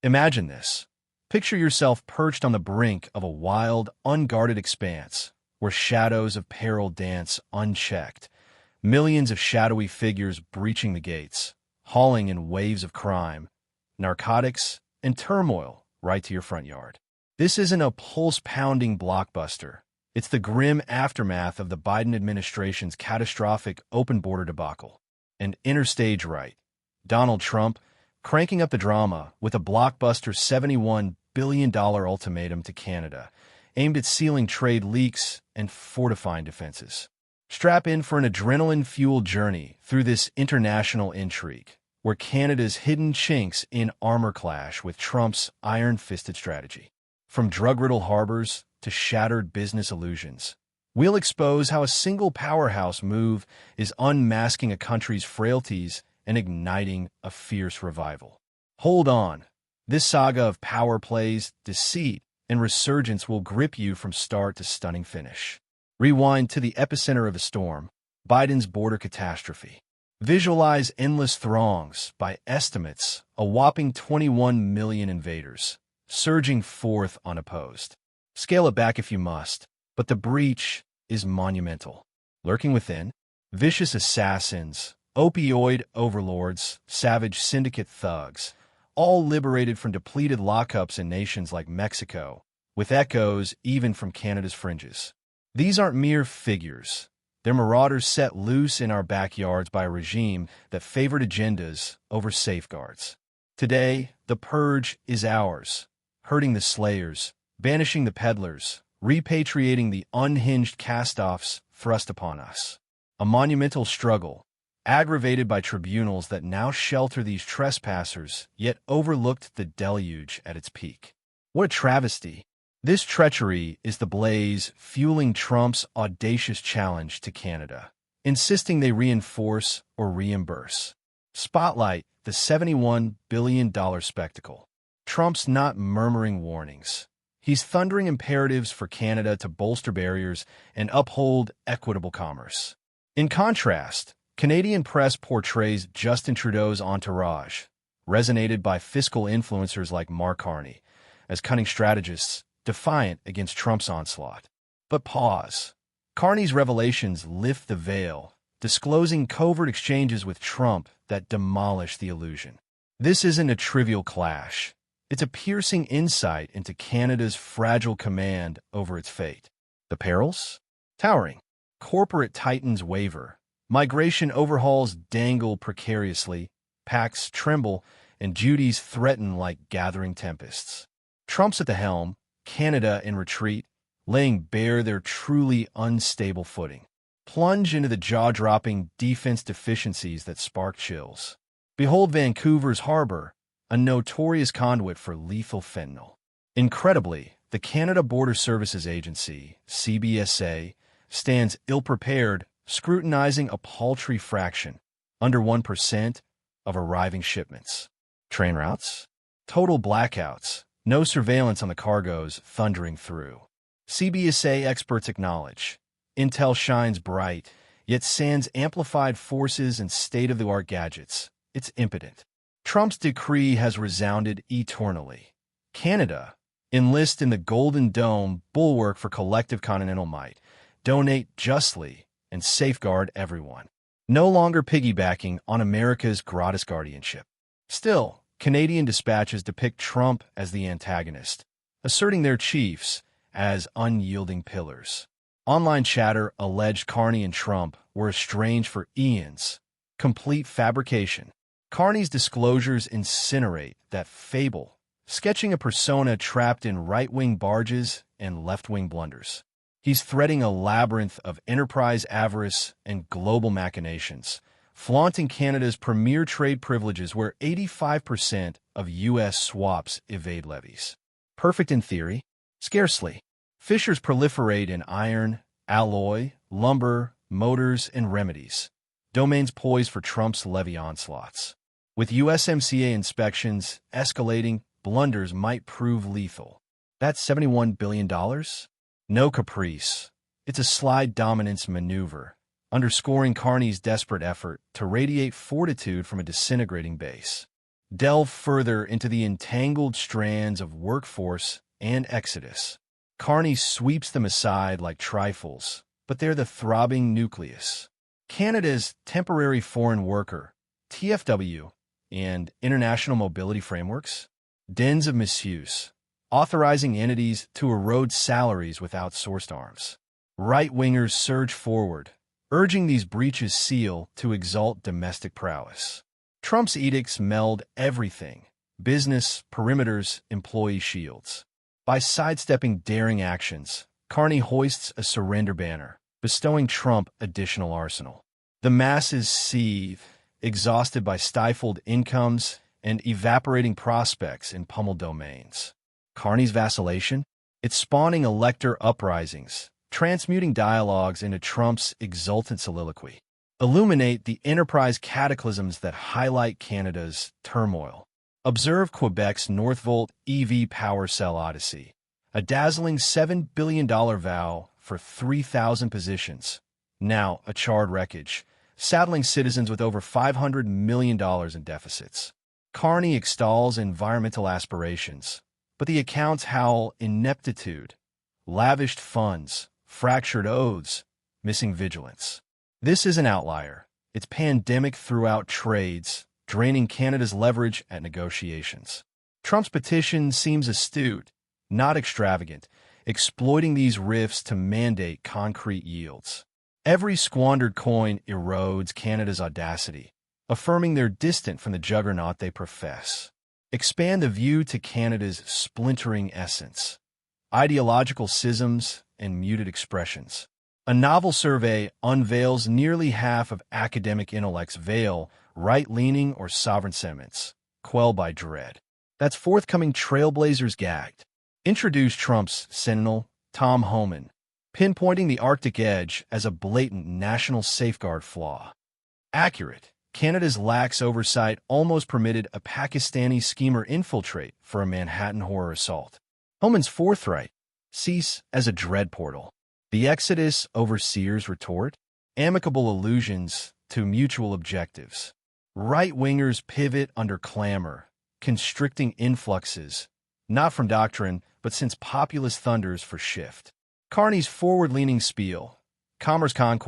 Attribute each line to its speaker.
Speaker 1: Imagine this. Picture yourself perched on the brink of a wild, unguarded expanse, where shadows of peril dance unchecked, millions of shadowy figures breaching the gates, hauling in waves of crime, narcotics, and turmoil right to your front yard. This isn't a pulse-pounding blockbuster. It's the grim aftermath of the Biden administration's catastrophic open-border debacle. And enter stage right, Donald Trump, cranking up the drama with a blockbuster $71 billion ultimatum to Canada, aimed at sealing trade leaks and fortifying defenses. Strap in for an adrenaline-fueled journey through this international intrigue, where Canada's hidden chinks in armor clash with Trump's iron-fisted strategy. From drug-riddled harbors to shattered business illusions, we'll expose how a single powerhouse move is unmasking a country's frailties and igniting a fierce revival. Hold on. This saga of power plays, deceit, and resurgence will grip you from start to stunning finish. Rewind to the epicenter of a storm, Biden's border catastrophe. Visualize endless throngs, by estimates, a whopping 21 million invaders, surging forth unopposed. Scale it back if you must, but the breach is monumental. Lurking within, vicious assassins, opioid overlords, savage syndicate thugs, all liberated from depleted lockups in nations like Mexico, with echoes even from Canada's fringes. These aren't mere figures. They're marauders set loose in our backyards by a regime that favored agendas over safeguards. Today, the purge is ours, hurting the slayers, banishing the peddlers, repatriating the unhinged cast-offs thrust upon us. A monumental struggle, aggravated by tribunals that now shelter these trespassers, yet overlooked the deluge at its peak. What a travesty! This treachery is the blaze fueling Trump's audacious challenge to Canada, insisting they reinforce or reimburse. Spotlight the $71 billion spectacle. Trump's not murmuring warnings. He's thundering imperatives for Canada to bolster barriers and uphold equitable commerce. In contrast, Canadian press portrays Justin Trudeau's entourage, resonated by fiscal influencers like Carney, as cunning strategists defiant against Trump's onslaught. But pause. Carney's revelations lift the veil, disclosing covert exchanges with Trump that demolish the illusion. This isn't a trivial clash. It's a piercing insight into Canada's fragile command over its fate. The perils? Towering. Corporate titans waver. Migration overhauls dangle precariously. Pacts tremble, and duties threaten like gathering tempests. Trump's at the helm, Canada in retreat, laying bare their truly unstable footing. Plunge into the jaw-dropping defense deficiencies that spark chills. Behold Vancouver's harbor, a notorious conduit for lethal fentanyl. Incredibly, the Canada Border Services Agency, CBSA, stands ill-prepared, scrutinizing a paltry fraction, under 1%, of arriving shipments. Train routes? Total blackouts. No surveillance on the cargoes thundering through. CBSA experts acknowledge. Intel shines bright, yet sans amplified forces and state-of-the-art gadgets. It's impotent. Trump's decree has resounded eternally. Canada, enlist in the Golden Dome bulwark for collective continental might. Donate justly and safeguard everyone. No longer piggybacking on America's gratis guardianship. Still, Canadian dispatches depict Trump as the antagonist, asserting their chiefs as unyielding pillars. Online chatter alleged Carney and Trump were estranged for eons. Complete fabrication. Carney's disclosures incinerate that fable, sketching a persona trapped in right-wing barges and left-wing blunders. He's threading a labyrinth of enterprise avarice and global machinations, flaunting Canada's premier trade privileges where 85% of U.S. swaps evade levies. Perfect in theory? Scarcely. Fissures proliferate in iron, alloy, lumber, motors, and remedies. Domains poised for Trump's levy onslaughts. With USMCA inspections escalating, blunders might prove lethal. That's $71 billion? No caprice. It's a slide dominance maneuver, underscoring Carney's desperate effort to radiate fortitude from a disintegrating base. delve further into the entangled strands of workforce and exodus. Carney sweeps them aside like trifles, but they're the throbbing nucleus. Canada's Temporary Foreign Worker, TFW, and International Mobility Frameworks, dens of misuse, authorizing entities to erode salaries with outsourced arms. Right-wingers surge forward, urging these breaches seal to exalt domestic prowess. Trump's edicts meld everything: business, perimeters, employee shields. By sidestepping daring actions, Carney hoists a surrender banner, bestowing Trump additional arsenal. The masses seethe, exhausted by stifled incomes and evaporating prospects in pummeled domains. Carney's vacillation? It's spawning elector uprisings, transmuting dialogues into Trump's exultant soliloquy. Illuminate the enterprise cataclysms that highlight Canada's turmoil. Observe Quebec's Northvolt EV power cell odyssey, a dazzling $7 billion vow for 3,000 positions, now a charred wreckage, saddling citizens with over $500 million in deficits. Carney extols environmental aspirations, but the accounts howl ineptitude, lavished funds, fractured oaths, missing vigilance. This is an outlier. It's pandemic throughout trades, draining Canada's leverage at negotiations. Trump's petition seems astute, not extravagant, exploiting these rifts to mandate concrete yields. Every squandered coin erodes Canada's audacity, affirming they're distant from the juggernaut they profess. Expand the view to Canada's splintering essence, ideological schisms and muted expressions. A novel survey unveils nearly half of academic intellects veil right-leaning or sovereign sentiments, quelled by dread. That's forthcoming trailblazers gagged. Introduce Trump's sentinel, Tom Homan, pinpointing the Arctic edge as a blatant national safeguard flaw. Accurate. Canada's lax oversight almost permitted a Pakistani schemer infiltrate for a Manhattan horror assault. Homan's forthright. Cease as a dread portal. The Exodus overseer's retort? Amicable allusions to mutual objectives. Right-wingers pivot under clamor, constricting influxes, not from doctrine, but since populist thunders for shift. Carney's forward-leaning spiel, commerce conquest,